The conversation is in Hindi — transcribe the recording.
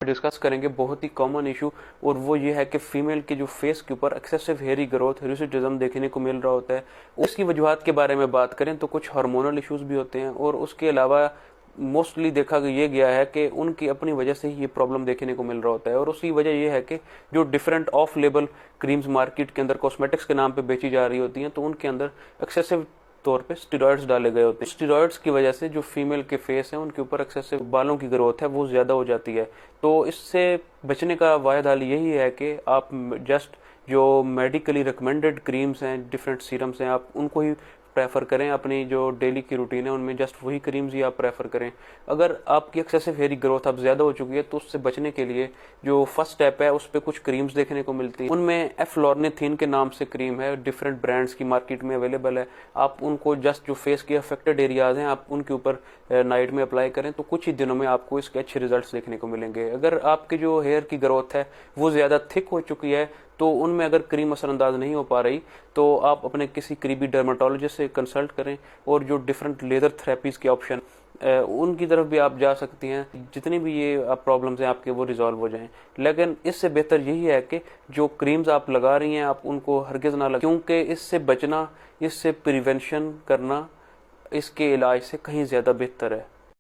डिस्कस करेंगे बहुत ही कॉमन इशू, और वो ये है कि फीमेल के जो फेस के ऊपर एक्सेसिव हेयरी ग्रोथ, हिर्सुटिज्म देखने को मिल रहा होता है। उसकी वजूहत के बारे में बात करें तो कुछ हार्मोनल इश्यूज भी होते हैं, और उसके अलावा मोस्टली देखा ये गया है कि उनकी अपनी वजह से ही ये प्रॉब्लम देखने को मिल रहा होता है। और उसकी वजह ये है कि जो different of label creams market के अंदर कॉस्मेटिक्स के नाम पे बेची जा रही होती हैं, तो उनके अंदर एक्सेसिव तौर पे स्टेरॉइड्स डाले गए होते हैं। स्टेरॉइड्स की वजह से जो फीमेल के फेस है उनके ऊपर एक्सेसिव बालों की ग्रोथ है वो ज्यादा हो जाती है। तो इससे बचने का वाहिद हल यही है कि आप जस्ट जो मेडिकली रिकमेंडेड क्रीम्स हैं, डिफरेंट सीरम्स हैं, आप उनको ही प्रेफर करें। अपनी जो डेली की रूटीन है उनमें जस्ट वही क्रीम्स ही आप प्रेफर करें। अगर आपकी एक्सेसिव हेयरी ग्रोथ अब ज्यादा हो चुकी है तो उससे बचने के लिए जो फर्स्ट स्टेप है उस पर कुछ क्रीम्स देखने को मिलती है। उनमें एफ्लोर्निथिन के नाम से क्रीम है, डिफरेंट ब्रांड्स की मार्केट में अवेलेबल है। आप उनको जस्ट जो फेस के अफेक्टेड एरियाज हैं आप उनके ऊपर नाइट में अप्लाई करें तो कुछ ही दिनों में आपको इसके अच्छे रिजल्ट्स देखने को मिलेंगे। अगर आपकी जो हेयर की ग्रोथ है वो ज्यादा थिक हो चुकी है तो उनमें अगर क्रीम असरअंदाज नहीं हो पा रही तो आप अपने किसी करीबी डर्माटोलॉजिस्ट से कंसल्ट करें, और जो डिफरेंट लेजर थेरेपीज के ऑप्शन उनकी तरफ भी आप जा सकती हैं, जितनी भी ये प्रॉब्लम्स हैं आपके वो रिजॉल्व हो जाएं। लेकिन इससे बेहतर यही है कि जो क्रीम्स आप लगा रही हैं आप उनको हरगिज ना लगाएं, क्योंकि इससे बचना, इससे प्रिवेंशन करना इसके इलाज से कहीं ज्यादा बेहतर है।